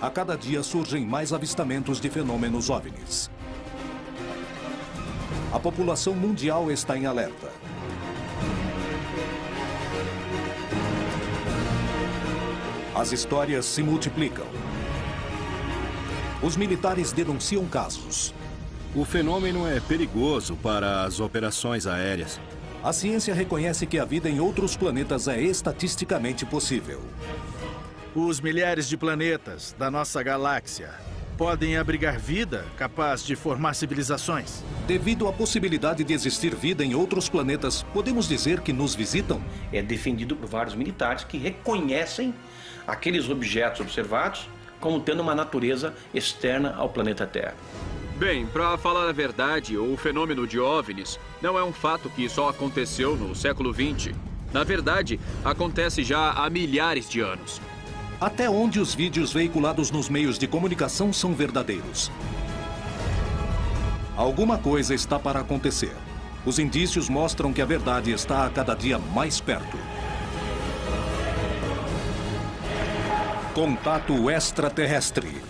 a cada dia surgem mais avistamentos de fenômenos OVNIs. A população mundial está em alerta. As histórias se multiplicam. Os militares denunciam casos. O fenômeno é perigoso para as operações aéreas. A ciência reconhece que a vida em outros planetas é estatisticamente possível. Os milhares de planetas da nossa galáxia podem abrigar vida capaz de formar civilizações. Devido à possibilidade de existir vida em outros planetas, podemos dizer que nos visitam? É defendido por vários militares que reconhecem aqueles objetos observados como tendo uma natureza externa ao planeta Terra. Bem, para falar a verdade, o fenômeno de OVNIs não é um fato que só aconteceu no século XX. Na verdade, acontece já há milhares de anos. Até onde os vídeos veiculados nos meios de comunicação são verdadeiros? Alguma coisa está para acontecer. Os indícios mostram que a verdade está a cada dia mais perto. Contato extraterrestre.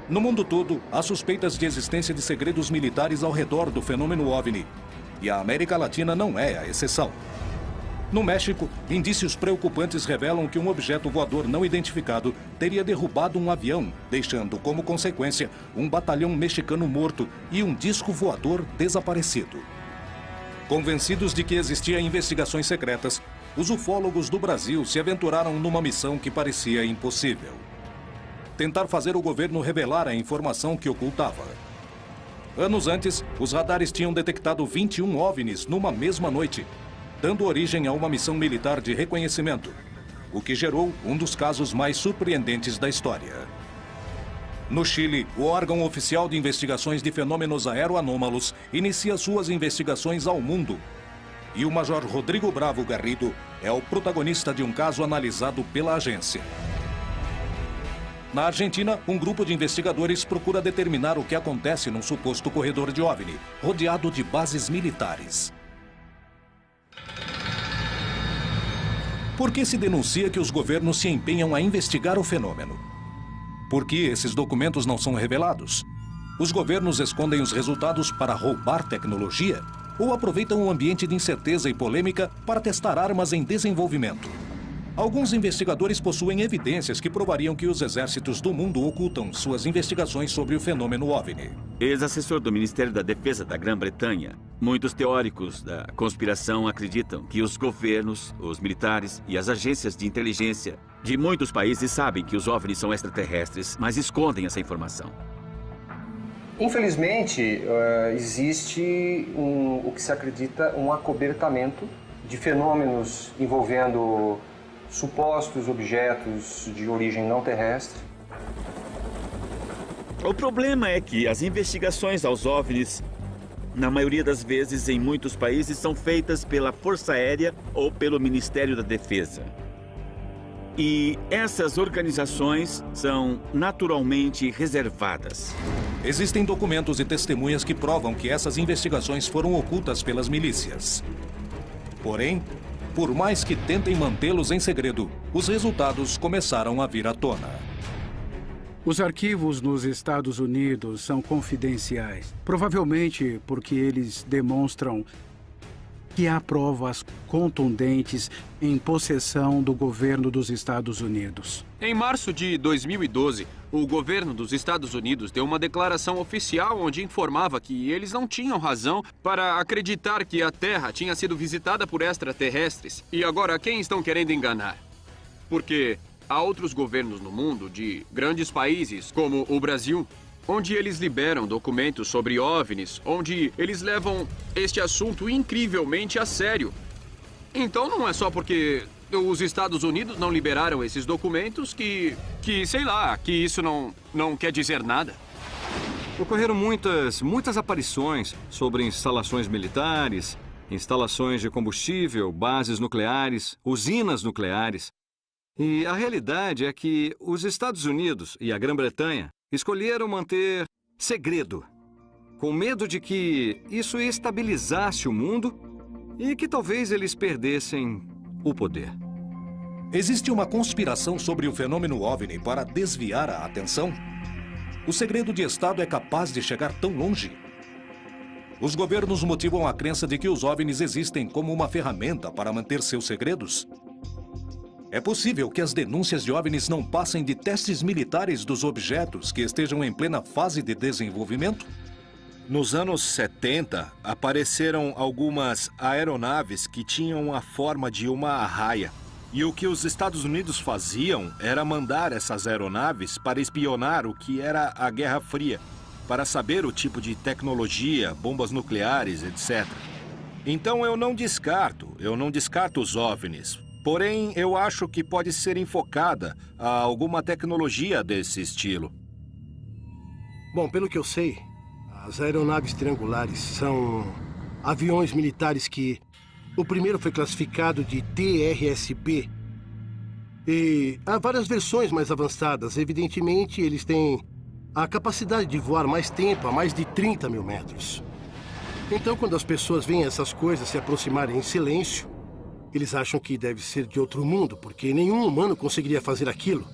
No mundo todo, há suspeitas de existência de segredos militares ao redor do fenômeno OVNI. E a América Latina não é a exceção. No México, indícios preocupantes revelam que um objeto voador não identificado teria derrubado um avião, deixando como consequência um batalhão mexicano morto e um disco voador desaparecido. Convencidos de que existiam investigações secretas, os ufólogos do Brasil se aventuraram numa missão que parecia impossível: tentar fazer o governo revelar a informação que ocultava. Anos antes, os radares tinham detectado 21 OVNIs numa mesma noite, dando origem a uma missão militar de reconhecimento, o que gerou um dos casos mais surpreendentes da história. No Chile, o órgão oficial de investigações de fenômenos aeroanômalos inicia suas investigações ao mundo. E o Major Rodrigo Bravo Garrido é o protagonista de um caso analisado pela agência. Na Argentina, um grupo de investigadores procura determinar o que acontece num suposto corredor de OVNI, rodeado de bases militares. Por que se denuncia que os governos se empenham a investigar o fenômeno? Por que esses documentos não são revelados? Os governos escondem os resultados para roubar tecnologia? Ou aproveitam um ambiente de incerteza e polêmica para testar armas em desenvolvimento? Alguns investigadores possuem evidências que provariam que os exércitos do mundo ocultam suas investigações sobre o fenômeno OVNI. Ex-assessor do Ministério da Defesa da Grã-Bretanha, muitos teóricos da conspiração acreditam que os governos, os militares e as agências de inteligência de muitos países sabem que os OVNIs são extraterrestres, mas escondem essa informação. Infelizmente, existe o que se acredita um acobertamento de fenômenos envolvendo supostos objetos de origem não terrestre. O problema é que as investigações aos OVNIs, na maioria das vezes em muitos países, são feitas pela Força Aérea ou pelo Ministério da Defesa. E essas organizações são naturalmente reservadas. Existem documentos e testemunhas que provam que essas investigações foram ocultas pelas milícias. Porém, por mais que tentem mantê-los em segredo, os resultados começaram a vir à tona. Os arquivos nos Estados Unidos são confidenciais, provavelmente porque eles demonstram que há provas contundentes em possessão do governo dos Estados Unidos. Em março de 2012, o governo dos Estados Unidos deu uma declaração oficial onde informava que eles não tinham razão para acreditar que a Terra tinha sido visitada por extraterrestres. E agora, quem estão querendo enganar? Porque há outros governos no mundo, de grandes países, como o Brasil, onde eles liberam documentos sobre OVNIs, onde eles levam este assunto incrivelmente a sério. Então não é só porque os Estados Unidos não liberaram esses documentos que sei lá, que isso não quer dizer nada. Ocorreram muitas aparições sobre instalações militares, instalações de combustível, bases nucleares, usinas nucleares. E a realidade é que os Estados Unidos e a Grã-Bretanha escolheram manter segredo com medo de que isso estabilizasse o mundo e que talvez eles perdessem o poder. Existe uma conspiração sobre o fenômeno OVNI para desviar a atenção? O segredo de Estado é capaz de chegar tão longe? Os governos motivam a crença de que os OVNIs existem como uma ferramenta para manter seus segredos? É possível que as denúncias de OVNIs não passem de testes militares dos objetos que estejam em plena fase de desenvolvimento? Nos anos 70, apareceram algumas aeronaves que tinham a forma de uma arraia. E o que os Estados Unidos faziam era mandar essas aeronaves para espionar o que era a Guerra Fria, para saber o tipo de tecnologia, bombas nucleares, etc. Então eu não descarto os OVNIs. Porém, eu acho que pode ser enfocada a alguma tecnologia desse estilo. Bom, pelo que eu sei, as aeronaves triangulares são aviões militares que... O primeiro foi classificado de TRSB. E há várias versões mais avançadas. Evidentemente, eles têm a capacidade de voar mais tempo, a mais de 30 mil metros. Então, quando as pessoas veem essas coisas se aproximarem em silêncio, eles acham que deve ser de outro mundo, porque nenhum humano conseguiria fazer aquilo.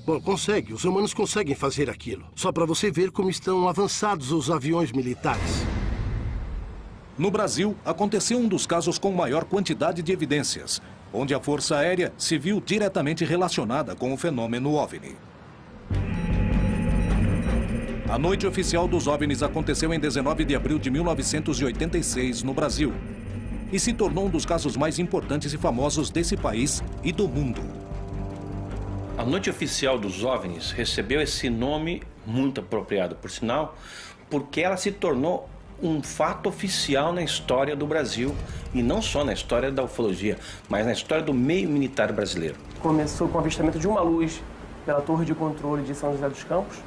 Bom, consegue. Os humanos conseguem fazer aquilo. Só para você ver como estão avançados os aviões militares. No Brasil, aconteceu um dos casos com maior quantidade de evidências, onde a Força Aérea se viu diretamente relacionada com o fenômeno OVNI. A noite oficial dos OVNIs aconteceu em 19 de abril de 1986, no Brasil, e se tornou um dos casos mais importantes e famosos desse país e do mundo. A noite oficial dos OVNIs recebeu esse nome muito apropriado, por sinal, porque ela se tornou um fato oficial na história do Brasil, e não só na história da ufologia, mas na história do meio militar brasileiro. Começou com o avistamento de uma luz pela Torre de Controle de São José dos Campos,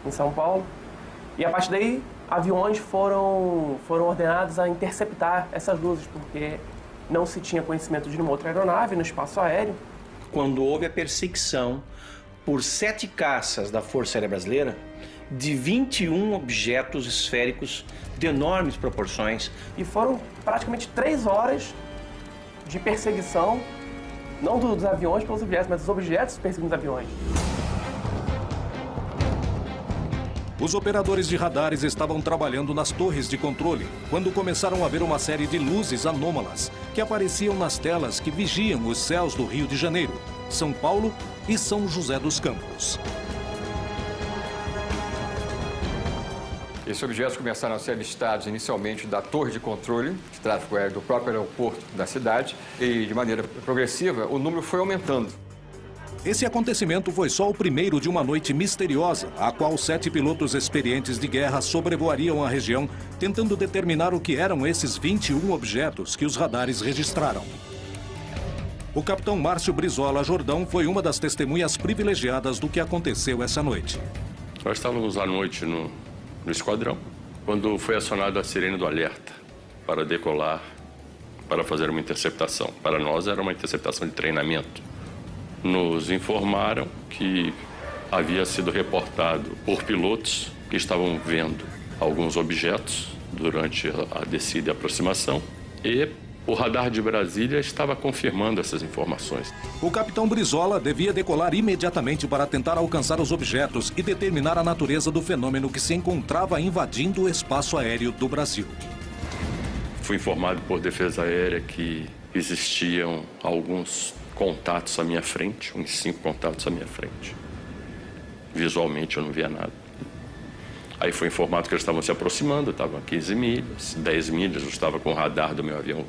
em São Paulo, e a partir daí aviões foram ordenados a interceptar essas luzes, porque não se tinha conhecimento de nenhuma outra aeronave no espaço aéreo. Quando houve a perseguição por 7 caças da Força Aérea Brasileira, de 21 objetos esféricos de enormes proporções. E foram praticamente 3 horas de perseguição, não dos aviões pelos objetos, mas dos objetos perseguindo os aviões. Os operadores de radares estavam trabalhando nas torres de controle, quando começaram a ver uma série de luzes anômalas que apareciam nas telas que vigiam os céus do Rio de Janeiro, São Paulo e São José dos Campos. Esses objetos começaram a ser avistados inicialmente da torre de controle de tráfego aéreo do próprio aeroporto da cidade e, de maneira progressiva, o número foi aumentando. Esse acontecimento foi só o primeiro de uma noite misteriosa, a qual 7 pilotos experientes de guerra sobrevoariam a região, tentando determinar o que eram esses 21 objetos que os radares registraram. O capitão Márcio Brizola Jordão foi uma das testemunhas privilegiadas do que aconteceu essa noite. Nós estávamos à noite no esquadrão, quando foi acionada a sirene do alerta para decolar, para fazer uma interceptação. Para nós era uma interceptação de treinamento. Nos informaram que havia sido reportado por pilotos que estavam vendo alguns objetos durante a descida e aproximação, e o radar de Brasília estava confirmando essas informações. O capitão Brizola devia decolar imediatamente para tentar alcançar os objetos e determinar a natureza do fenômeno que se encontrava invadindo o espaço aéreo do Brasil. Fui informado por Defesa Aérea que existiam alguns contatos à minha frente, uns 5 contatos à minha frente. Visualmente eu não via nada. Aí foi informado que eles estavam se aproximando, estavam a 15 milhas, 10 milhas, eu estava com o radar do meu avião,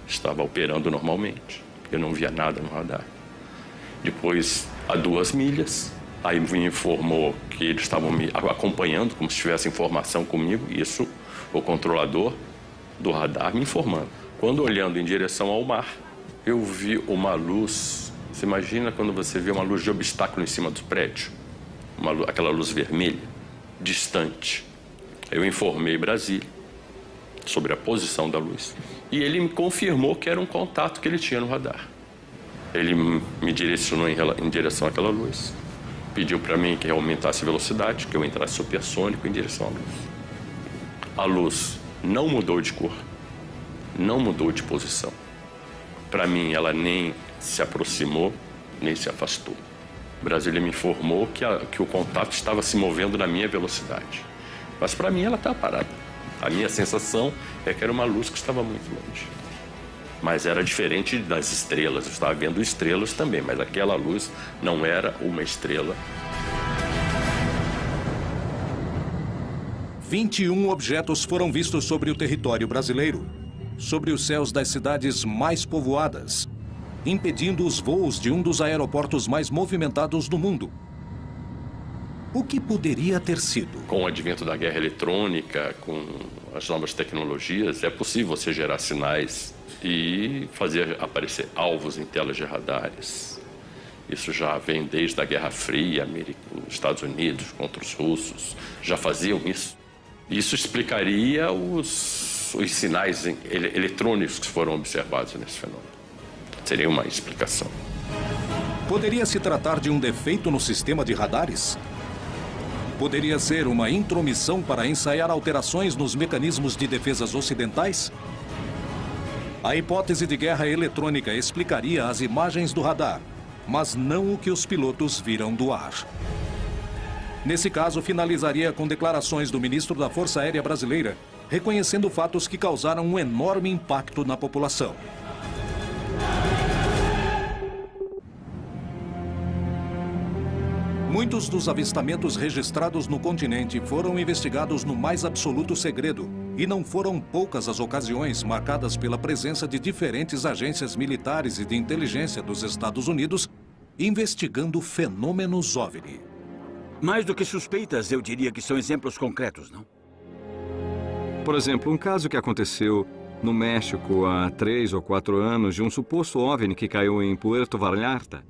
estava operando normalmente, eu não via nada no radar. Depois, a 2 milhas, aí me informou que eles estavam me acompanhando, como se tivesse informação comigo, isso o controlador do radar me informando. Quando olhando em direção ao mar, eu vi uma luz. Você imagina quando você vê uma luz de obstáculo em cima do prédio? Aquela luz vermelha, distante. Eu informei Brasília sobre a posição da luz. E ele me confirmou que era um contato que ele tinha no radar. Ele me direcionou em direção àquela luz. Pediu para mim que eu aumentasse a velocidade, que eu entrasse supersônico em direção à luz. A luz não mudou de cor, não mudou de posição. Para mim, ela nem se aproximou, nem se afastou. Brasília me informou que o contato estava se movendo na minha velocidade. Mas para mim, ela estava parada. A minha sensação é que era uma luz que estava muito longe. Mas era diferente das estrelas. Eu estava vendo estrelas também, mas aquela luz não era uma estrela. 21 objetos foram vistos sobre o território brasileiro, sobre os céus das cidades mais povoadas, impedindo os voos de um dos aeroportos mais movimentados do mundo. O que poderia ter sido? Com o advento da guerra eletrônica, com as novas tecnologias, é possível você gerar sinais e fazer aparecer alvos em telas de radares. Isso já vem desde a Guerra Fria, os Estados Unidos contra os russos, já faziam isso. Isso explicaria os sinais eletrônicos que foram observados nesse fenômeno. Seria uma explicação. Poderia se tratar de um defeito no sistema de radares? Poderia ser uma intromissão para ensaiar alterações nos mecanismos de defesas ocidentais? A hipótese de guerra eletrônica explicaria as imagens do radar, mas não o que os pilotos viram do ar. Nesse caso, finalizaria com declarações do ministro da Força Aérea Brasileira, reconhecendo fatos que causaram um enorme impacto na população. Muitos dos avistamentos registrados no continente foram investigados no mais absoluto segredo, e não foram poucas as ocasiões marcadas pela presença de diferentes agências militares e de inteligência dos Estados Unidos investigando fenômenos OVNI. Mais do que suspeitas, eu diria que são exemplos concretos, não? Por exemplo, um caso que aconteceu no México há 3 ou 4 anos de um suposto OVNI que caiu em Puerto Vallarta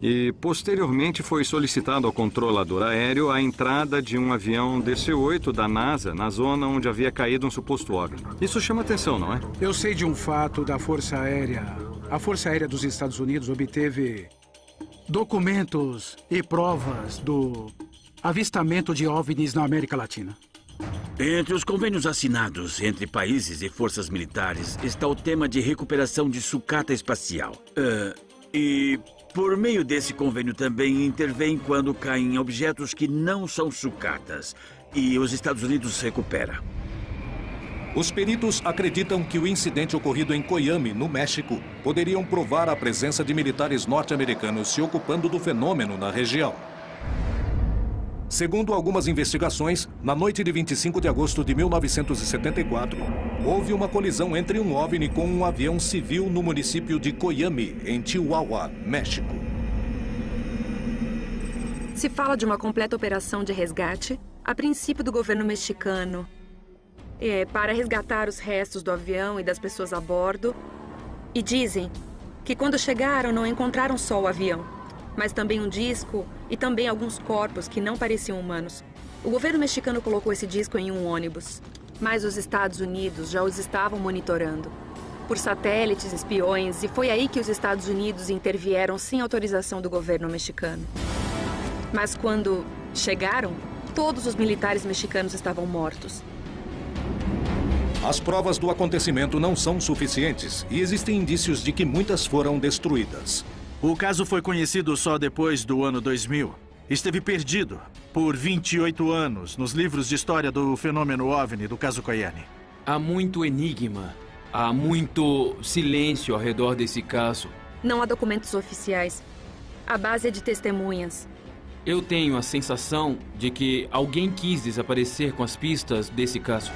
e, posteriormente, foi solicitado ao controlador aéreo a entrada de um avião DC-8 da NASA na zona onde havia caído um suposto OVNI. Isso chama atenção, não é? Eu sei de um fato da Força Aérea. A Força Aérea dos Estados Unidos obteve documentos e provas do avistamento de OVNIs na América Latina. Entre os convênios assinados entre países e forças militares está o tema de recuperação de sucata espacial. E por meio desse convênio também intervém quando caem objetos que não são sucatas e os Estados Unidos recupera. Os peritos acreditam que o incidente ocorrido em Coyame, no México, poderiam provar a presença de militares norte-americanos se ocupando do fenômeno na região. Segundo algumas investigações, na noite de 25 de agosto de 1974, houve uma colisão entre um OVNI com um avião civil no município de Coyame, em Chihuahua, México. Se fala de uma completa operação de resgate, a princípio do governo mexicano, para resgatar os restos do avião e das pessoas a bordo. E dizem que quando chegaram não encontraram só o avião, mas também um disco e também alguns corpos que não pareciam humanos. O governo mexicano colocou esse disco em um ônibus, mas os Estados Unidos já os estavam monitorando por satélites, espiões, e foi aí que os Estados Unidos intervieram sem autorização do governo mexicano. Mas quando chegaram, todos os militares mexicanos estavam mortos. As provas do acontecimento não são suficientes e existem indícios de que muitas foram destruídas. O caso foi conhecido só depois do ano 2000. Esteve perdido por 28 anos nos livros de história do fenômeno OVNI do caso Coyame. Há muito enigma, há muito silêncio ao redor desse caso. Não há documentos oficiais. A base é de testemunhas. Eu tenho a sensação de que alguém quis desaparecer com as pistas desse caso.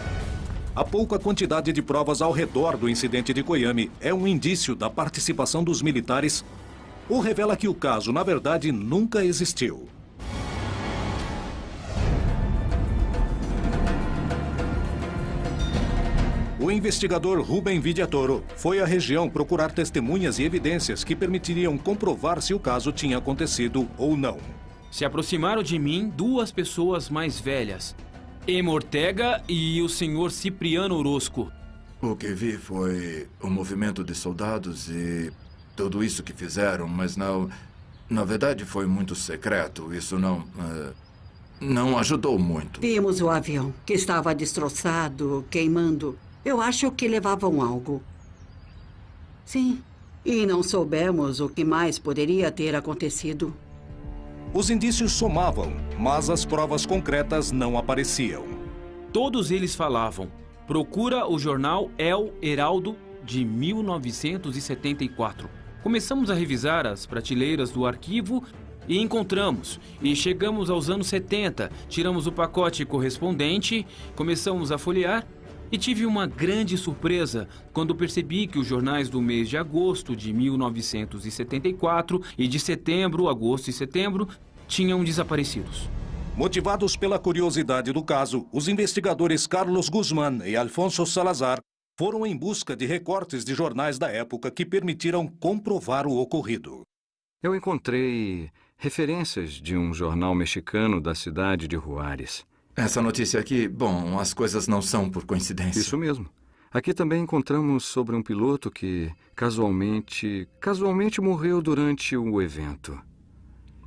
A pouca quantidade de provas ao redor do incidente de Coyame é um indício da participação dos militares ou revela que o caso, na verdade, nunca existiu. O investigador Rubem Vidiatoro foi à região procurar testemunhas e evidências que permitiriam comprovar se o caso tinha acontecido ou não. Se aproximaram de mim 2 pessoas mais velhas, Emma Ortega e o senhor Cipriano Orozco. O que vi foi o movimento de soldados e tudo isso que fizeram, mas não... Na verdade, foi muito secreto. Isso não ajudou muito. Vimos o avião, que estava destroçado, queimando. Eu acho que levavam algo. Sim. E não soubemos o que mais poderia ter acontecido. Os indícios somavam, mas as provas concretas não apareciam. Todos eles falavam. Procura o jornal El Heraldo de 1974. Começamos a revisar as prateleiras do arquivo e encontramos. E chegamos aos anos 70, tiramos o pacote correspondente, começamos a folhear e tive uma grande surpresa quando percebi que os jornais do mês de agosto de 1974 e de setembro, agosto e setembro, tinham desaparecidos. Motivados pela curiosidade do caso, os investigadores Carlos Guzmán e Alfonso Salazar foram em busca de recortes de jornais da época que permitiram comprovar o ocorrido. Eu encontrei referências de um jornal mexicano da cidade de Juárez. Essa notícia aqui, bom, as coisas não são por coincidência. Isso mesmo. Aqui também encontramos sobre um piloto que casualmente morreu durante o evento.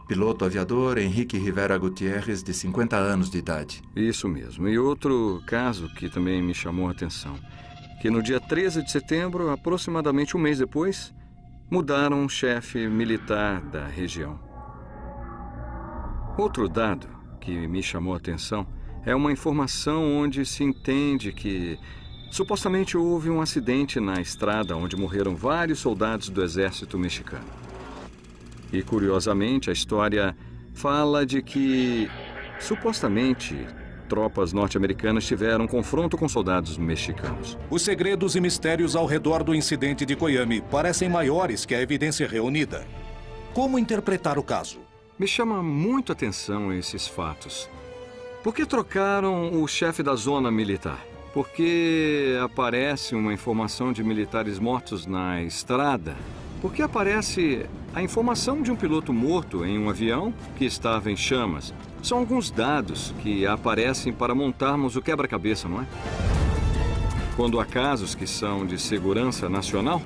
Piloto aviador Henrique Rivera Gutierrez, de 50 anos de idade. Isso mesmo. E outro caso que também me chamou a atenção, que no dia 13 de setembro, aproximadamente um mês depois, mudaram o chefe militar da região. Outro dado que me chamou a atenção é uma informação onde se entende que supostamente houve um acidente na estrada onde morreram vários soldados do exército mexicano. E, curiosamente, a história fala de que, supostamente, tropas norte-americanas tiveram um confronto com soldados mexicanos. Os segredos e mistérios ao redor do incidente de Coyame parecem maiores que a evidência reunida. Como interpretar o caso? Me chama muito a atenção esses fatos. Por que trocaram o chefe da zona militar? Por que aparece uma informação de militares mortos na estrada? Por que aparece a informação de um piloto morto em um avião que estava em chamas? São alguns dados que aparecem para montarmos o quebra-cabeça, não é? Quando há casos que são de segurança nacional,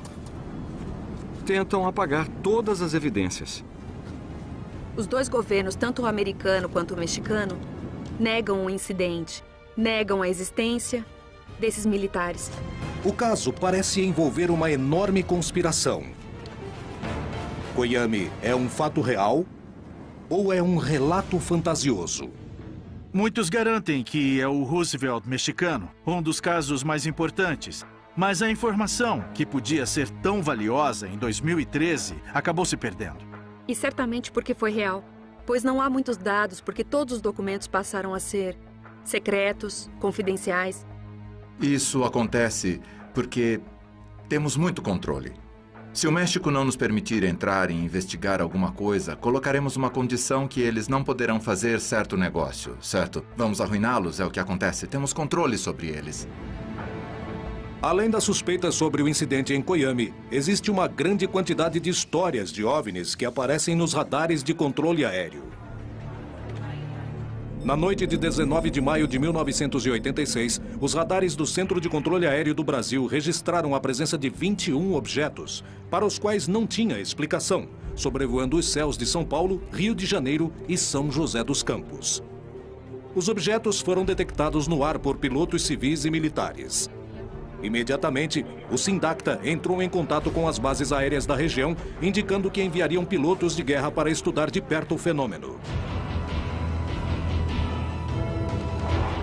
tentam apagar todas as evidências. Os dois governos, tanto o americano quanto o mexicano, negam o incidente, negam a existência desses militares. O caso parece envolver uma enorme conspiração. Coyame é um fato real ou é um relato fantasioso? Muitos garantem que é o Roosevelt mexicano, um dos casos mais importantes. Mas a informação, que podia ser tão valiosa em 2013, acabou se perdendo. E certamente porque foi real, pois não há muitos dados porque todos os documentos passaram a ser secretos, confidenciais. Isso acontece porque temos muito controle. Se o México não nos permitir entrar e investigar alguma coisa, colocaremos uma condição que eles não poderão fazer certo negócio, certo? Vamos arruiná-los, é o que acontece. Temos controle sobre eles. Além das suspeitas sobre o incidente em Coyame, existe uma grande quantidade de histórias de OVNIs que aparecem nos radares de controle aéreo. Na noite de 19 de maio de 1986, os radares do Centro de Controle Aéreo do Brasil registraram a presença de 21 objetos, para os quais não tinha explicação, sobrevoando os céus de São Paulo, Rio de Janeiro e São José dos Campos. Os objetos foram detectados no ar por pilotos civis e militares. Imediatamente, o Sindacta entrou em contato com as bases aéreas da região, indicando que enviariam pilotos de guerra para estudar de perto o fenômeno.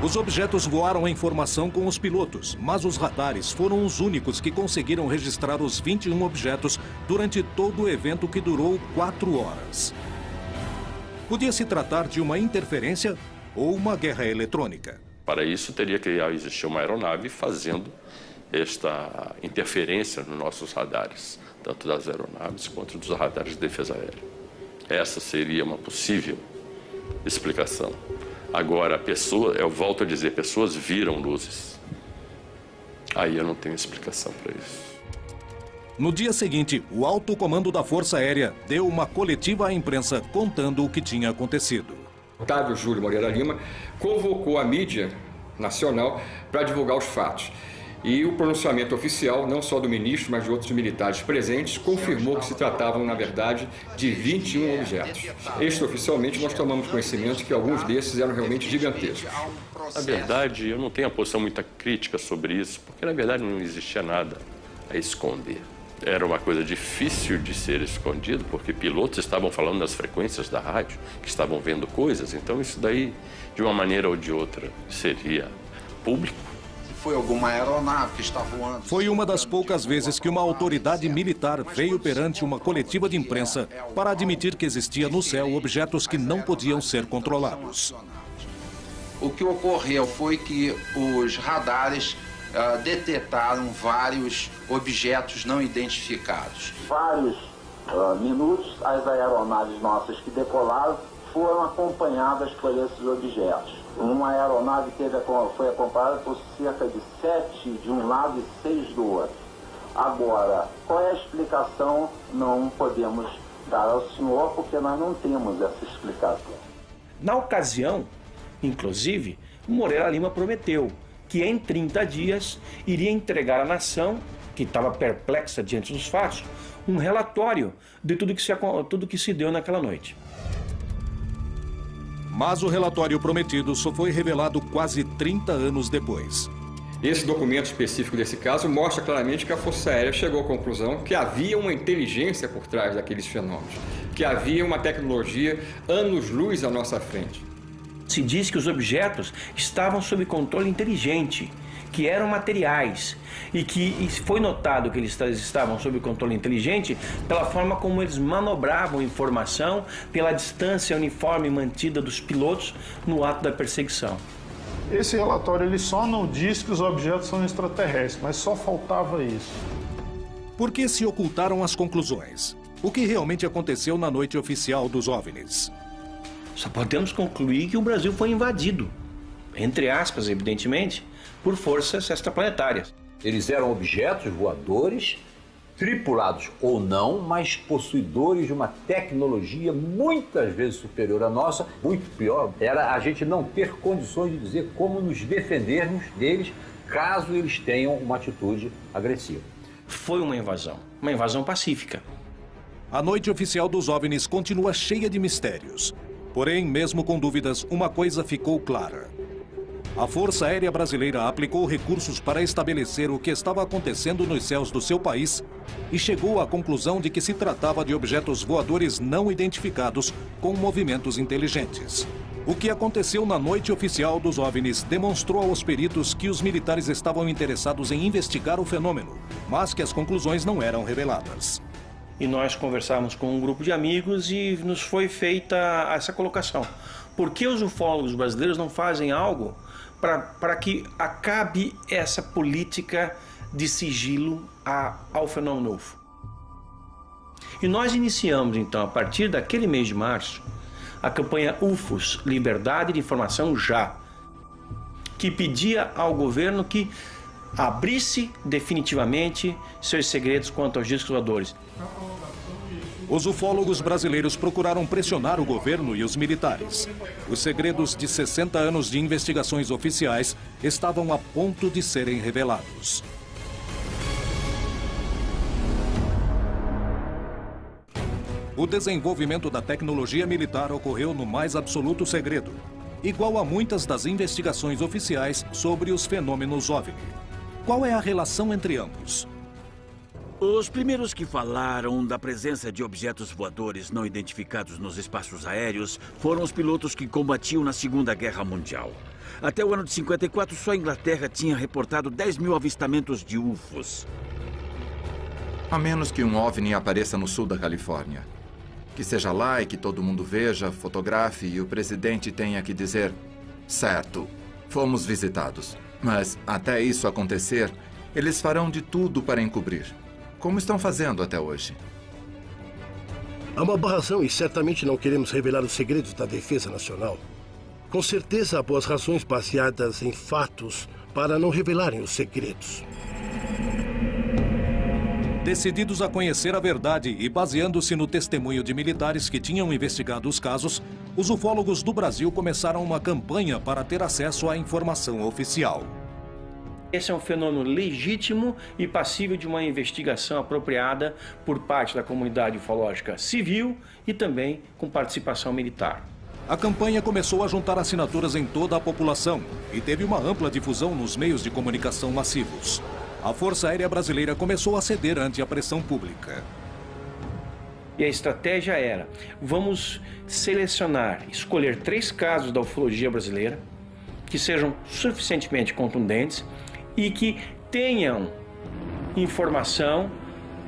Os objetos voaram em formação com os pilotos, mas os radares foram os únicos que conseguiram registrar os 21 objetos durante todo o evento, que durou 4 horas. Podia se tratar de uma interferência ou uma guerra eletrônica. Para isso, teria que existir uma aeronave fazendo esta interferência nos nossos radares, tanto das aeronaves quanto dos radares de defesa aérea. Essa seria uma possível explicação. Agora, eu volto a dizer, pessoas viram luzes. Aí eu não tenho explicação para isso. No dia seguinte, o alto comando da Força Aérea deu uma coletiva à imprensa contando o que tinha acontecido. Otávio Júlio Moreira Lima convocou a mídia nacional para divulgar os fatos. E o pronunciamento oficial, não só do ministro, mas de outros militares presentes, confirmou que se tratavam, na verdade, de 21 objetos. Extraoficialmente, nós tomamos conhecimento que alguns desses eram realmente gigantescos. Na verdade, eu não tenho uma posição muito crítica sobre isso, porque, na verdade, não existia nada a esconder. Era uma coisa difícil de ser escondido, porque pilotos estavam falando nas frequências da rádio, que estavam vendo coisas, então isso daí, de uma maneira ou de outra, seria público. Foi alguma aeronave que está voando? Foi uma das poucas vezes que uma autoridade militar veio perante uma coletiva de imprensa para admitir que existia no céu objetos que não podiam ser controlados. O que ocorreu foi que os radares detectaram vários objetos não identificados. Vários minutos, as aeronaves nossas que decolaram foram acompanhadas por esses objetos. Uma aeronave foi acompanhada por cerca de 7 de um lado e 6 do outro. Agora, qual é a explicação? Não podemos dar ao senhor, porque nós não temos essa explicação. Na ocasião, inclusive, Moreira Lima prometeu que em 30 dias iria entregar à nação, que estava perplexa diante dos fatos, um relatório de tudo que se deu naquela noite. Mas o relatório prometido só foi revelado quase 30 anos depois. Esse documento específico desse caso mostra claramente que a Força Aérea chegou à conclusão que havia uma inteligência por trás daqueles fenômenos, que havia uma tecnologia anos-luz à nossa frente. Se diz que os objetos estavam sob controle inteligente, que eram materiais, e que foi notado que eles estavam sob controle inteligente pela forma como eles manobravam informação, pela distância uniforme mantida dos pilotos no ato da perseguição. Esse relatório ele só não diz que os objetos são extraterrestres, mas só faltava isso. Por que se ocultaram as conclusões? O que realmente aconteceu na noite oficial dos OVNIs? Só podemos concluir que o Brasil foi invadido, entre aspas, evidentemente, por forças extraplanetárias. Eles eram objetos voadores, tripulados ou não, mas possuidores de uma tecnologia muitas vezes superior à nossa. Muito pior era a gente não ter condições de dizer como nos defendermos deles caso eles tenham uma atitude agressiva. Foi uma invasão pacífica. A noite oficial dos OVNIs continua cheia de mistérios. Porém, mesmo com dúvidas, uma coisa ficou clara. A Força Aérea Brasileira aplicou recursos para estabelecer o que estava acontecendo nos céus do seu país e chegou à conclusão de que se tratava de objetos voadores não identificados com movimentos inteligentes. O que aconteceu na noite oficial dos OVNIs demonstrou aos peritos que os militares estavam interessados em investigar o fenômeno, mas que as conclusões não eram reveladas. E nós conversávamos com um grupo de amigos e nos foi feita essa colocação. Por que os ufólogos brasileiros não fazem algo para que acabe essa política de sigilo ao fenômeno UFO? E nós iniciamos, então, a partir daquele mês de março, a campanha UFOs, Liberdade de Informação Já, que pedia ao governo que abrisse definitivamente seus segredos quanto aos discos voadores. Os ufólogos brasileiros procuraram pressionar o governo e os militares. Os segredos de 60 anos de investigações oficiais estavam a ponto de serem revelados. O desenvolvimento da tecnologia militar ocorreu no mais absoluto segredo, igual a muitas das investigações oficiais sobre os fenômenos OVNI. Qual é a relação entre ambos? Os primeiros que falaram da presença de objetos voadores não identificados nos espaços aéreos foram os pilotos que combatiam na Segunda Guerra Mundial. Até o ano de 54, só a Inglaterra tinha reportado 10 mil avistamentos de UFOs. A menos que um OVNI apareça no sul da Califórnia. Que seja lá e que todo mundo veja, fotografe e o presidente tenha que dizer: certo, fomos visitados. Mas até isso acontecer, eles farão de tudo para encobrir. Como estão fazendo até hoje? Há uma boa razão e certamente não queremos revelar os segredos da defesa nacional. Com certeza há boas razões baseadas em fatos para não revelarem os segredos. Decididos a conhecer a verdade e baseando-se no testemunho de militares que tinham investigado os casos, os ufólogos do Brasil começaram uma campanha para ter acesso à informação oficial. Esse é um fenômeno legítimo e passível de uma investigação apropriada por parte da comunidade ufológica civil e também com participação militar. A campanha começou a juntar assinaturas em toda a população e teve uma ampla difusão nos meios de comunicação massivos. A Força Aérea Brasileira começou a ceder ante a pressão pública. E a estratégia era, vamos selecionar, escolher 3 casos da ufologia brasileira que sejam suficientemente contundentes e que tenham informação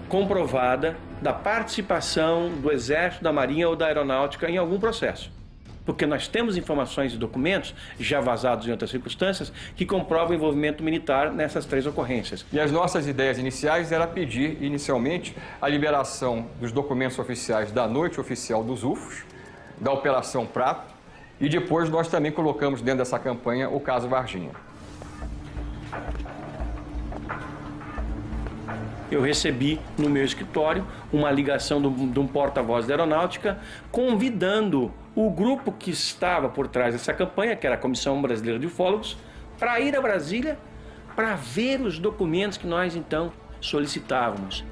comprovada da participação do Exército, da Marinha ou da Aeronáutica em algum processo. Porque nós temos informações e documentos, já vazados em outras circunstâncias, que comprovam o envolvimento militar nessas 3 ocorrências. E as nossas ideias iniciais era pedir, inicialmente, a liberação dos documentos oficiais da Noite Oficial dos UFOs, da Operação Prato, e depois nós também colocamos dentro dessa campanha o caso Varginha. Eu recebi no meu escritório uma ligação de um porta-voz da Aeronáutica convidando o grupo que estava por trás dessa campanha, que era a Comissão Brasileira de Ufólogos, para ir a Brasília para ver os documentos que nós então solicitávamos.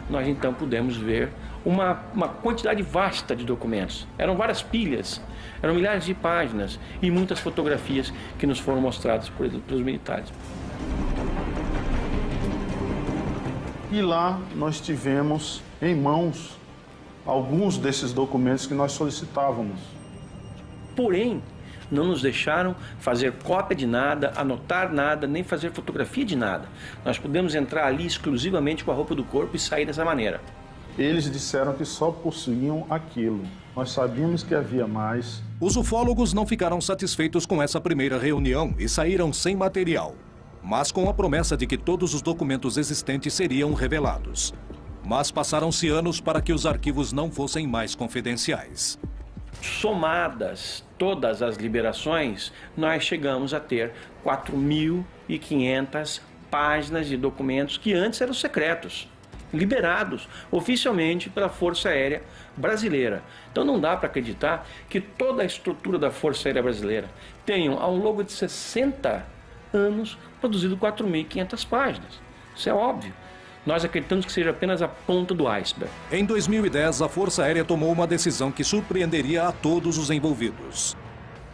Nós então pudemos ver uma quantidade vasta de documentos. Eram várias pilhas, eram milhares de páginas e muitas fotografias que nos foram mostradas pelos militares. E lá nós tivemos em mãos alguns desses documentos que nós solicitávamos. Porém, não nos deixaram fazer cópia de nada, anotar nada, nem fazer fotografia de nada. Nós pudemos entrar ali exclusivamente com a roupa do corpo e sair dessa maneira. Eles disseram que só possuíam aquilo. Nós sabíamos que havia mais. Os ufólogos não ficaram satisfeitos com essa primeira reunião e saíram sem material, mas com a promessa de que todos os documentos existentes seriam revelados. Mas passaram-se anos para que os arquivos não fossem mais confidenciais. Somadas todas as liberações, nós chegamos a ter 4.500 páginas de documentos que antes eram secretos, liberados oficialmente pela Força Aérea Brasileira. Então não dá para acreditar que toda a estrutura da Força Aérea Brasileira tenha, ao longo de 60 anos, produzido 4.500 páginas. Isso é óbvio. Nós acreditamos que seja apenas a ponta do iceberg. Em 2010, a Força Aérea tomou uma decisão que surpreenderia a todos os envolvidos.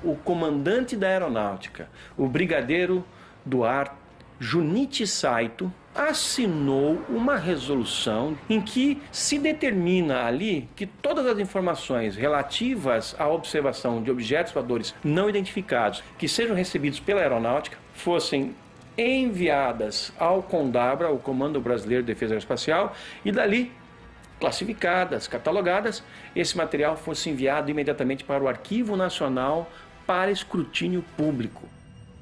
O comandante da Aeronáutica, o brigadeiro do ar Junichi Saito, assinou uma resolução em que se determina ali que todas as informações relativas à observação de objetos voadores não identificados que sejam recebidos pela Aeronáutica fossem enviadas ao CONDABRA, o Comando Brasileiro de Defesa Aeroespacial, e dali, classificadas, catalogadas, esse material fosse enviado imediatamente para o Arquivo Nacional para escrutínio público.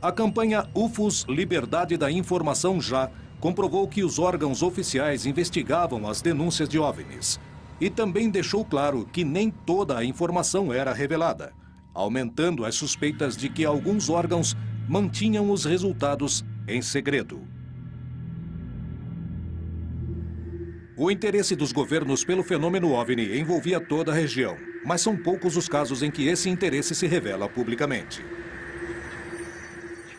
A campanha UFOS Liberdade da Informação Já comprovou que os órgãos oficiais investigavam as denúncias de OVNIs e também deixou claro que nem toda a informação era revelada, aumentando as suspeitas de que alguns órgãos mantinham os resultados em segredo. O interesse dos governos pelo fenômeno OVNI envolvia toda a região, mas são poucos os casos em que esse interesse se revela publicamente.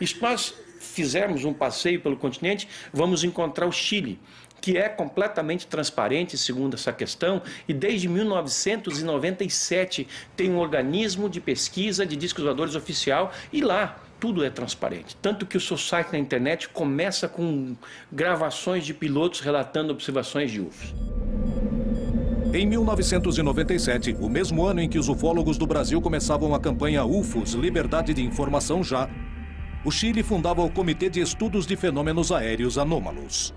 E se nós fizermos um passeio pelo continente, vamos encontrar o Chile, que é completamente transparente, segundo essa questão, e desde 1997 tem um organismo de pesquisa de discos voadores oficial, e lá tudo é transparente. Tanto que o seu site na internet começa com gravações de pilotos relatando observações de UFOs. Em 1997, o mesmo ano em que os ufólogos do Brasil começavam a campanha UFOS Liberdade de Informação Já, o Chile fundava o Comitê de Estudos de Fenômenos Aéreos Anômalos.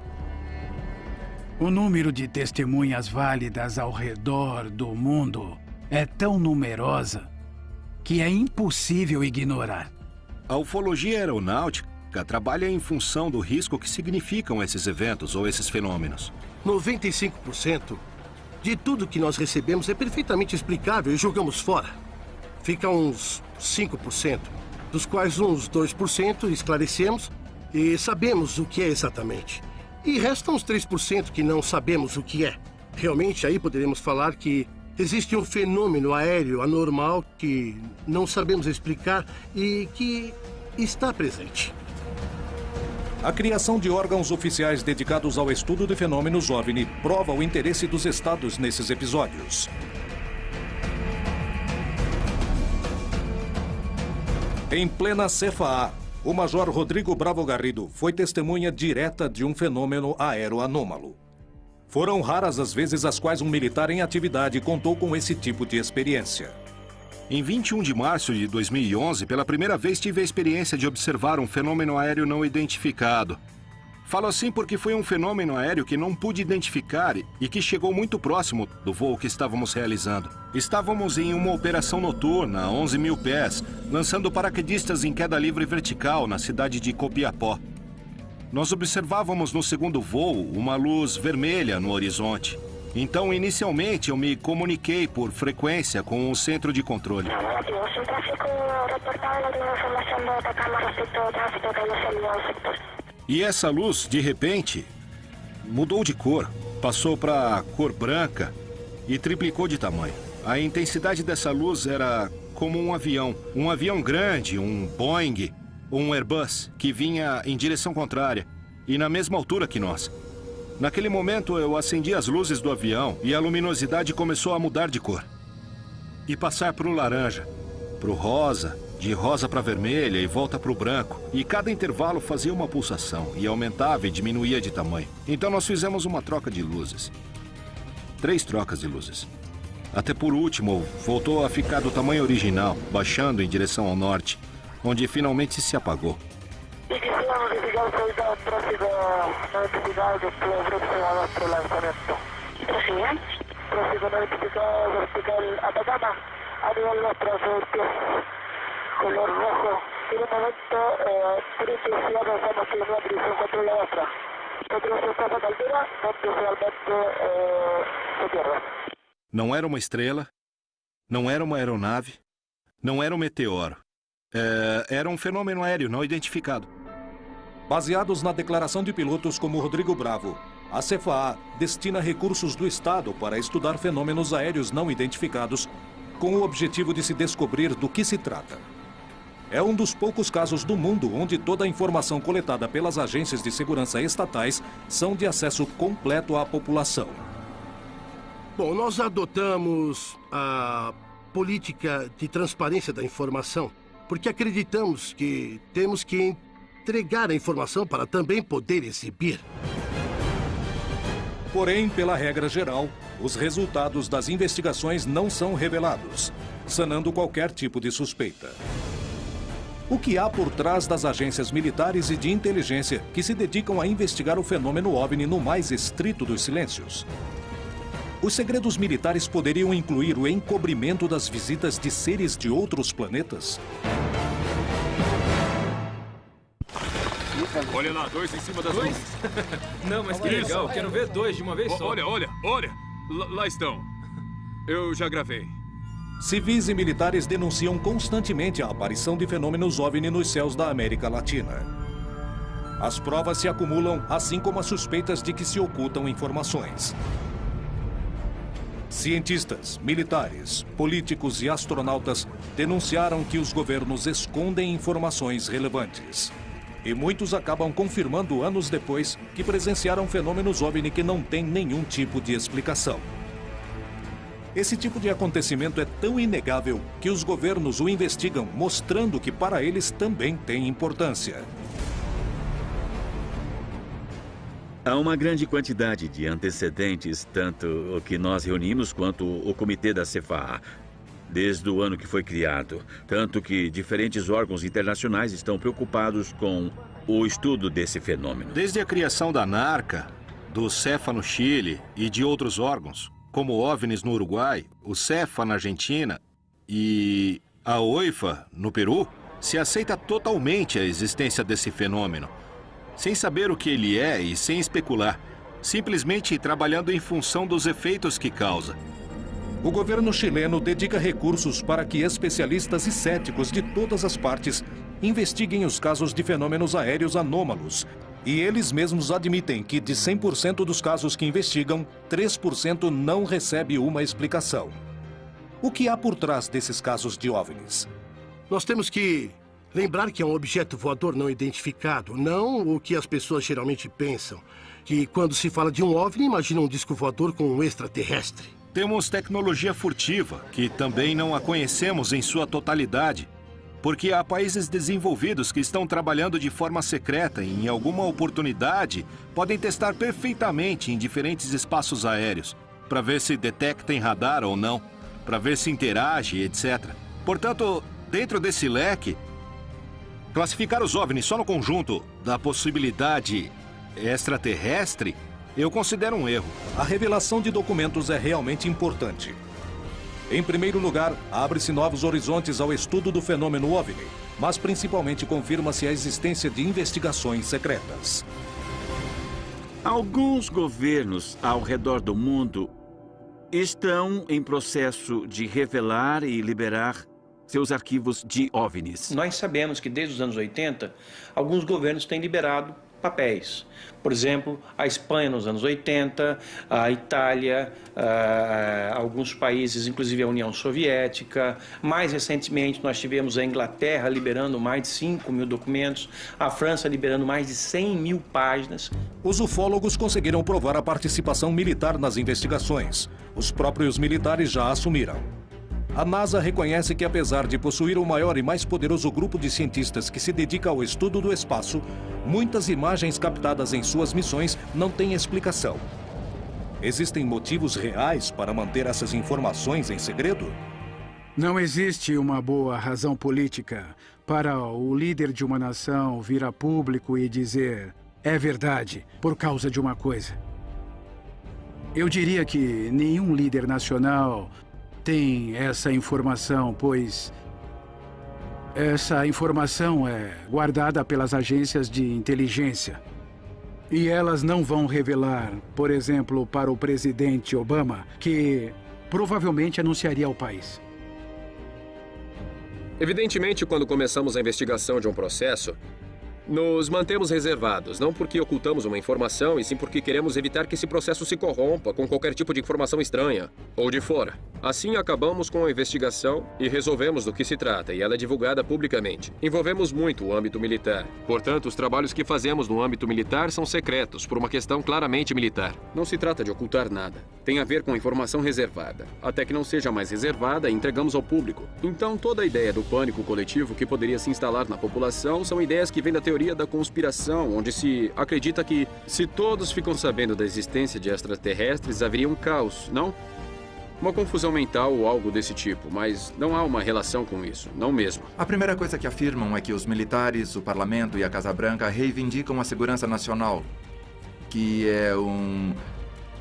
O número de testemunhas válidas ao redor do mundo é tão numerosa que é impossível ignorar. A ufologia aeronáutica trabalha em função do risco que significam esses eventos ou esses fenômenos. 95% de tudo que nós recebemos é perfeitamente explicável e jogamos fora. Fica uns 5%, dos quais uns 2% esclarecemos e sabemos o que é exatamente. E restam uns 3% que não sabemos o que é. Realmente, aí poderemos falar que existe um fenômeno aéreo anormal que não sabemos explicar e que está presente. A criação de órgãos oficiais dedicados ao estudo de fenômenos OVNI prova o interesse dos estados nesses episódios. Em plena CFA, o Major Rodrigo Bravo Garrido foi testemunha direta de um fenômeno aéreo anômalo. Foram raras as vezes as quais um militar em atividade contou com esse tipo de experiência. Em 21 de março de 2011, pela primeira vez tive a experiência de observar um fenômeno aéreo não identificado. Falo assim porque foi um fenômeno aéreo que não pude identificar e que chegou muito próximo do voo que estávamos realizando. Estávamos em uma operação noturna a 11 mil pés, lançando paraquedistas em queda livre vertical na cidade de Copiapó. Nós observávamos no segundo voo uma luz vermelha no horizonte. Então, inicialmente, eu me comuniquei por frequência com o centro de controle. E essa luz, de repente, mudou de cor. Passou para cor branca e triplicou de tamanho. A intensidade dessa luz era como um avião grande, um Boeing, um Airbus, que vinha em direção contrária e na mesma altura que nós. Naquele momento, eu acendi as luzes do avião e a luminosidade começou a mudar de cor. E passar para o laranja, para o rosa, de rosa para vermelha e volta para o branco. E cada intervalo fazia uma pulsação e aumentava e diminuía de tamanho. Então nós fizemos uma troca de luzes. 3 trocas de luzes. Até por último, voltou a ficar do tamanho original, baixando em direção ao norte, onde finalmente se apagou. Não era uma estrela, não era uma aeronave, não era um meteoro. Era um fenômeno aéreo não identificado. Baseados na declaração de pilotos como Rodrigo Bravo, a CFA destina recursos do Estado para estudar fenômenos aéreos não identificados, com o objetivo de se descobrir do que se trata. É um dos poucos casos do mundo onde toda a informação coletada pelas agências de segurança estatais são de acesso completo à população. Bom, nós adotamos a política de transparência da informação porque acreditamos que temos que entregar a informação para também poder exibir. Porém, pela regra geral, os resultados das investigações não são revelados, sanando qualquer tipo de suspeita. O que há por trás das agências militares e de inteligência que se dedicam a investigar o fenômeno OVNI no mais estrito dos silêncios? Os segredos militares poderiam incluir o encobrimento das visitas de seres de outros planetas? Olha lá, 2 em cima das nuvens. Não, mas que legal, quero ver 2 de uma vez só. Olha. Lá estão. Eu já gravei. Civis e militares denunciam constantemente a aparição de fenômenos OVNI nos céus da América Latina. As provas se acumulam, assim como as suspeitas de que se ocultam informações. Cientistas, militares, políticos e astronautas denunciaram que os governos escondem informações relevantes. E muitos acabam confirmando anos depois que presenciaram fenômenos OVNI que não têm nenhum tipo de explicação. Esse tipo de acontecimento é tão inegável que os governos o investigam, mostrando que para eles também tem importância. Há uma grande quantidade de antecedentes, tanto o que nós reunimos quanto o comitê da CFA, desde o ano que foi criado. Tanto que diferentes órgãos internacionais estão preocupados com o estudo desse fenômeno. Desde a criação da NARCA, do CEFA no Chile e de outros órgãos, como o OVNIs no Uruguai, o CEFA na Argentina e a OIFA no Peru, se aceita totalmente a existência desse fenômeno, sem saber o que ele é e sem especular, simplesmente trabalhando em função dos efeitos que causa. O governo chileno dedica recursos para que especialistas e céticos de todas as partes investiguem os casos de fenômenos aéreos anômalos. E eles mesmos admitem que, de 100% dos casos que investigam, 3% não recebe uma explicação. O que há por trás desses casos de OVNIs? Nós temos que lembrar que é um objeto voador não identificado, não o que as pessoas geralmente pensam. Que quando se fala de um OVNI, imagina um disco voador com um extraterrestre. Temos tecnologia furtiva, que também não a conhecemos em sua totalidade, porque há países desenvolvidos que estão trabalhando de forma secreta e, em alguma oportunidade, podem testar perfeitamente em diferentes espaços aéreos, para ver se detecta em radar ou não, para ver se interage, etc. Portanto, dentro desse leque, classificar os OVNIs só no conjunto da possibilidade extraterrestre, eu considero um erro. A revelação de documentos é realmente importante. Em primeiro lugar, abre-se novos horizontes ao estudo do fenômeno OVNI, mas principalmente confirma-se a existência de investigações secretas. Alguns governos ao redor do mundo estão em processo de revelar e liberar seus arquivos de OVNIs. Nós sabemos que desde os anos 80, alguns governos têm liberado papéis. Por exemplo, a Espanha nos anos 80, a Itália, alguns países, inclusive a União Soviética. Mais recentemente, nós tivemos a Inglaterra liberando mais de 5 mil documentos, a França liberando mais de 100 mil páginas. Os ufólogos conseguiram provar a participação militar nas investigações. Os próprios militares já assumiram. A NASA reconhece que, apesar de possuir o maior e mais poderoso grupo de cientistas que se dedica ao estudo do espaço, muitas imagens captadas em suas missões não têm explicação. Existem motivos reais para manter essas informações em segredo? Não existe uma boa razão política para o líder de uma nação vir a público e dizer é verdade por causa de uma coisa. Eu diria que nenhum líder nacional tem essa informação, pois essa informação é guardada pelas agências de inteligência. E elas não vão revelar, por exemplo, para o presidente Obama, que provavelmente anunciaria ao país. Evidentemente, quando começamos a investigação de um processo, nos mantemos reservados, não porque ocultamos uma informação, e sim porque queremos evitar que esse processo se corrompa com qualquer tipo de informação estranha ou de fora. Assim, acabamos com a investigação e resolvemos do que se trata, e ela é divulgada publicamente. Envolvemos muito o âmbito militar. Portanto, os trabalhos que fazemos no âmbito militar são secretos, por uma questão claramente militar. Não se trata de ocultar nada. Tem a ver com informação reservada. Até que não seja mais reservada, entregamos ao público. Então, toda a ideia do pânico coletivo que poderia se instalar na população são ideias que vêm da teoria da conspiração, onde se acredita que, se todos ficam sabendo da existência de extraterrestres, haveria um caos, não? Uma confusão mental ou algo desse tipo, mas não há uma relação com isso, não mesmo. A primeira coisa que afirmam é que os militares, o parlamento e a Casa Branca reivindicam a segurança nacional, que é um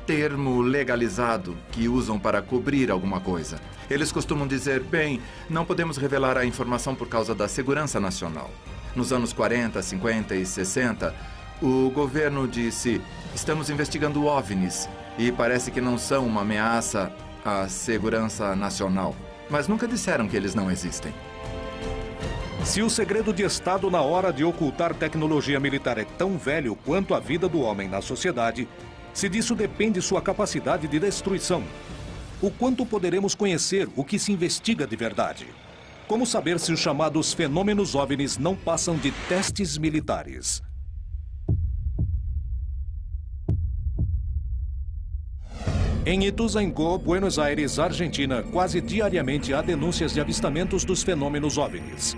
termo legalizado que usam para cobrir alguma coisa. Eles costumam dizer, bem, não podemos revelar a informação por causa da segurança nacional. Nos anos 40, 50 e 60, o governo disse, estamos investigando OVNIs e parece que não são uma ameaça à segurança nacional. Mas nunca disseram que eles não existem. Se o segredo de Estado na hora de ocultar tecnologia militar é tão velho quanto a vida do homem na sociedade, se disso depende sua capacidade de destruição, o quanto poderemos conhecer o que se investiga de verdade? Como saber se os chamados fenômenos OVNIs não passam de testes militares? Em Ituzaingó, Buenos Aires, Argentina, quase diariamente há denúncias de avistamentos dos fenômenos OVNIs.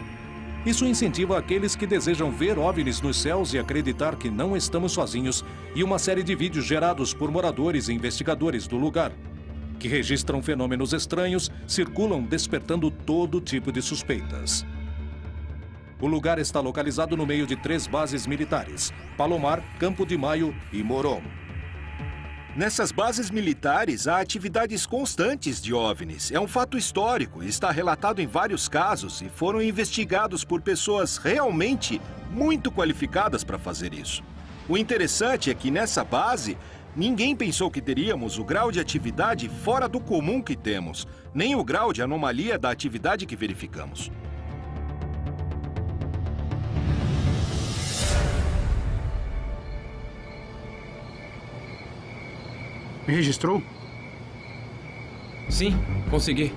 Isso incentiva aqueles que desejam ver OVNIs nos céus e acreditar que não estamos sozinhos, e uma série de vídeos gerados por moradores e investigadores do lugar, que registram fenômenos estranhos, circulam despertando todo tipo de suspeitas. O lugar está localizado no meio de 3 bases militares: Palomar, Campo de Maio e Morón. Nessas bases militares, há atividades constantes de OVNIs. É um fato histórico, está relatado em vários casos e foram investigados por pessoas realmente muito qualificadas para fazer isso. O interessante é que nessa base, ninguém pensou que teríamos o grau de atividade fora do comum que temos, nem o grau de anomalia da atividade que verificamos. Registrou? Sim, consegui.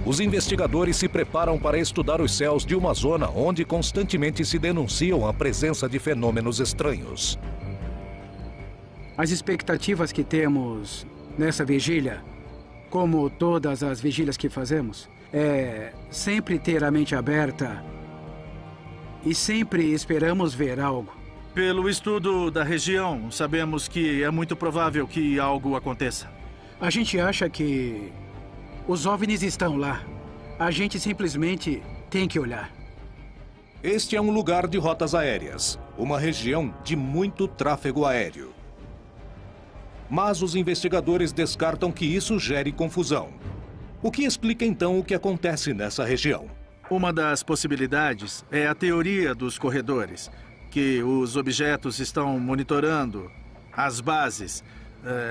Os investigadores se preparam para estudar os céus de uma zona onde constantemente se denunciam a presença de fenômenos estranhos. As expectativas que temos nessa vigília, como todas as vigílias que fazemos, é sempre ter a mente aberta e sempre esperamos ver algo. Pelo estudo da região, sabemos que é muito provável que algo aconteça. A gente acha que os OVNIs estão lá. A gente simplesmente tem que olhar. Este é um lugar de rotas aéreas, uma região de muito tráfego aéreo. Mas os investigadores descartam que isso gere confusão. O que explica então o que acontece nessa região? Uma das possibilidades é a teoria dos corredores, que os objetos estão monitorando as bases,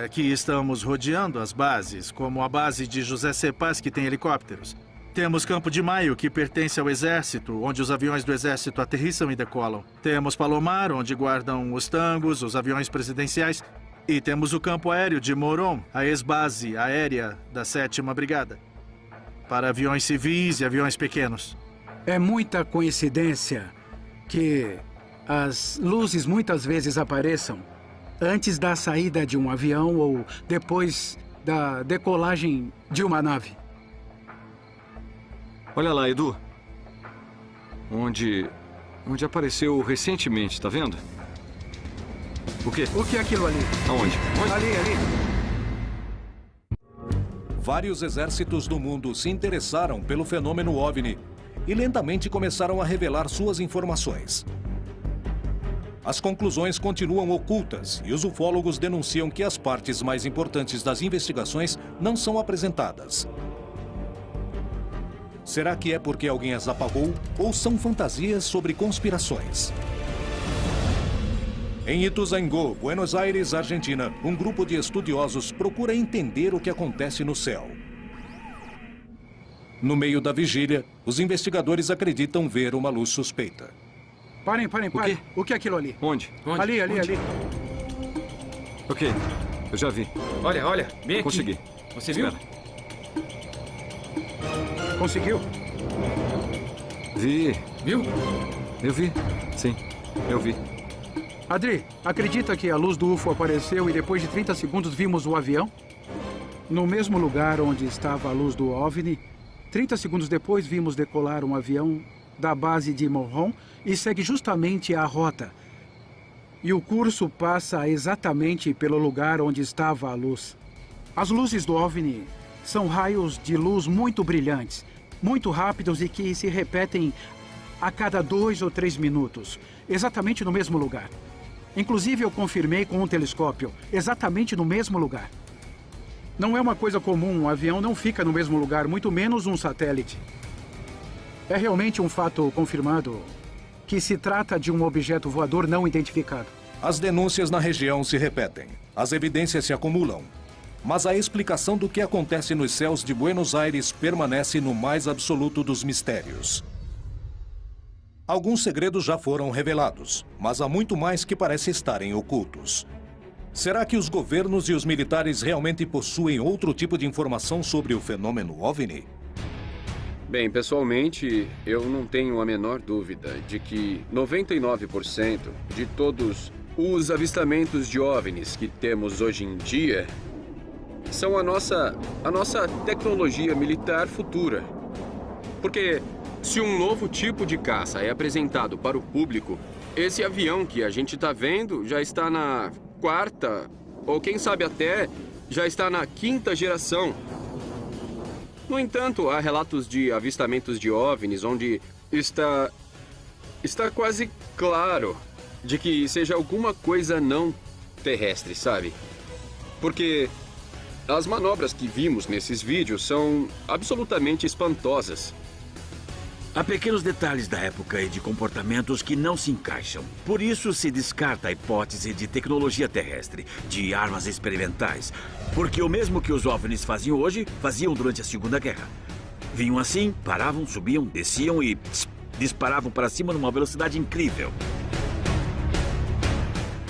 que estamos rodeando as bases, como a base de José C. Paz, que tem helicópteros. Temos Campo de Maio, que pertence ao Exército, onde os aviões do Exército aterrissam e decolam. Temos Palomar, onde guardam os tangos, os aviões presidenciais. E temos o Campo Aéreo de Moron, a ex-base aérea da 7ª Brigada, para aviões civis e aviões pequenos. É muita coincidência que as luzes muitas vezes apareçam antes da saída de um avião ou depois da decolagem de uma nave. Olha lá, Edu. Onde apareceu recentemente, tá vendo? O quê? O que é aquilo ali? Aonde? Ali. Vários exércitos do mundo se interessaram pelo fenômeno OVNI e lentamente começaram a revelar suas informações. As conclusões continuam ocultas e os ufólogos denunciam que as partes mais importantes das investigações não são apresentadas. Será que é porque alguém as apagou ou são fantasias sobre conspirações? Em Ituzaingó, Buenos Aires, Argentina, um grupo de estudiosos procura entender o que acontece no céu. No meio da vigília, os investigadores acreditam ver uma luz suspeita. Parem. O que é aquilo ali? Onde? Ali. Ok, eu já vi. Olha, bem aqui. Consegui. Você viu? Espera. Conseguiu? Vi. Viu? Eu vi. Sim, eu vi. Adri, acredita que a luz do UFO apareceu e depois de 30 segundos vimos o avião? No mesmo lugar onde estava a luz do OVNI, 30 segundos depois vimos decolar um avião da base de Moron e segue justamente a rota. E o curso passa exatamente pelo lugar onde estava a luz. As luzes do OVNI são raios de luz muito brilhantes, muito rápidos e que se repetem a cada 2 ou 3 minutos, exatamente no mesmo lugar. Inclusive, eu confirmei com um telescópio, exatamente no mesmo lugar. Não é uma coisa comum, um avião não fica no mesmo lugar, muito menos um satélite. É realmente um fato confirmado que se trata de um objeto voador não identificado. As denúncias na região se repetem, as evidências se acumulam. Mas a explicação do que acontece nos céus de Buenos Aires permanece no mais absoluto dos mistérios. Alguns segredos já foram revelados, mas há muito mais que parece estarem ocultos. Será que os governos e os militares realmente possuem outro tipo de informação sobre o fenômeno OVNI? Bem, pessoalmente, eu não tenho a menor dúvida de que 99% de todos os avistamentos de OVNIs que temos hoje em dia são a nossa tecnologia militar futura. Porque se um novo tipo de caça é apresentado para o público, esse avião que a gente está vendo já está na 4ª, ou quem sabe até já está na 5ª geração. No entanto, há relatos de avistamentos de OVNIs onde está quase claro de que seja alguma coisa não terrestre, sabe? Porque as manobras que vimos nesses vídeos são absolutamente espantosas. Há pequenos detalhes da época e de comportamentos que não se encaixam. Por isso se descarta a hipótese de tecnologia terrestre, de armas experimentais. Porque o mesmo que os OVNIs faziam hoje, faziam durante a Segunda Guerra. Vinham assim, paravam, subiam, desciam e disparavam para cima numa velocidade incrível.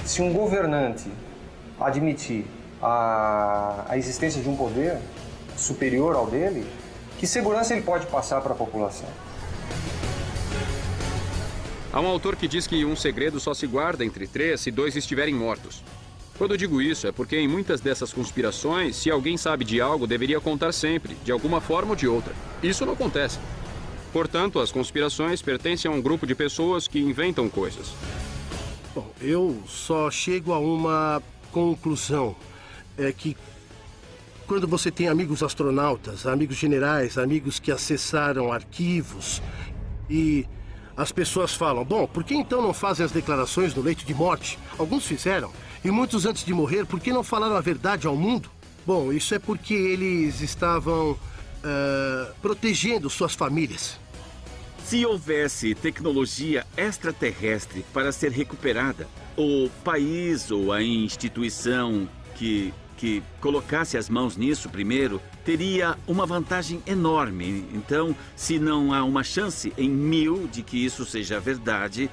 Se um governante admitir a existência de um poder superior ao dele, que segurança ele pode passar para a população? Há um autor que diz que um segredo só se guarda entre 3 se 2 estiverem mortos. Quando eu digo isso, é porque em muitas dessas conspirações, se alguém sabe de algo, deveria contar sempre, de alguma forma ou de outra. Isso não acontece. Portanto, as conspirações pertencem a um grupo de pessoas que inventam coisas. Bom, eu só chego a uma conclusão. É que quando você tem amigos astronautas, amigos generais, amigos que acessaram arquivos e as pessoas falam, bom, por que então não fazem as declarações no leito de morte? Alguns fizeram. E muitos antes de morrer, por que não falaram a verdade ao mundo? Bom, isso é porque eles estavam protegendo suas famílias. Se houvesse tecnologia extraterrestre para ser recuperada, o país ou a instituição que colocasse as mãos nisso primeiro teria uma vantagem enorme. Então, se não há uma chance em 1000 de que isso seja verdade,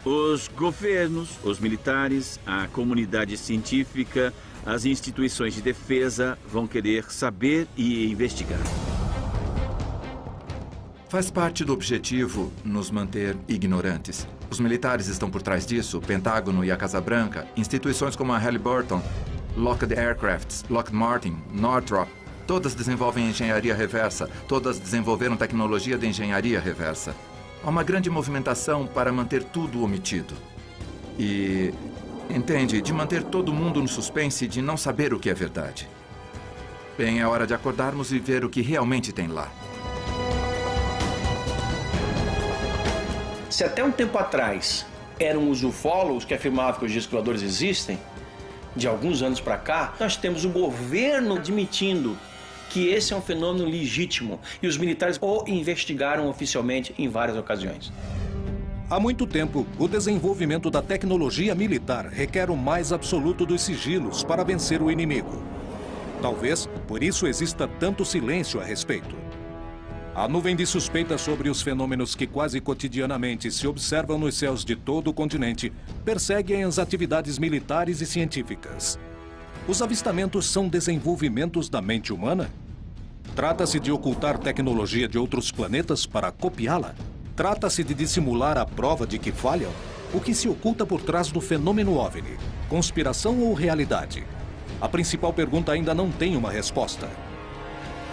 os governos, os militares, a comunidade científica, as instituições de defesa vão querer saber e investigar. Faz parte do objetivo nos manter ignorantes. Os militares estão por trás disso, o Pentágono e a Casa Branca, instituições como a Halliburton, Lockheed Aircraft, Lockheed Martin, Northrop, todas desenvolvem engenharia reversa, todas desenvolveram tecnologia de engenharia reversa. Há uma grande movimentação para manter tudo omitido. E, entende, de manter todo mundo no suspense de não saber o que é verdade. Bem, é hora de acordarmos e ver o que realmente tem lá. Se até um tempo atrás eram os ufólogos que afirmavam que os discos voadores existem, de alguns anos para cá, nós temos o governo admitindo que esse é um fenômeno legítimo e os militares o investigaram oficialmente em várias ocasiões. Há muito tempo, o desenvolvimento da tecnologia militar requer o mais absoluto dos sigilos para vencer o inimigo. Talvez por isso exista tanto silêncio a respeito. A nuvem de suspeitas sobre os fenômenos que quase cotidianamente se observam nos céus de todo o continente perseguem as atividades militares e científicas. Os avistamentos são desenvolvimentos da mente humana? Trata-se de ocultar tecnologia de outros planetas para copiá-la? Trata-se de dissimular a prova de que falham? O que se oculta por trás do fenômeno OVNI? Conspiração ou realidade? A principal pergunta ainda não tem uma resposta.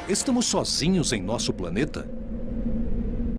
Estamos sozinhos em nosso planeta?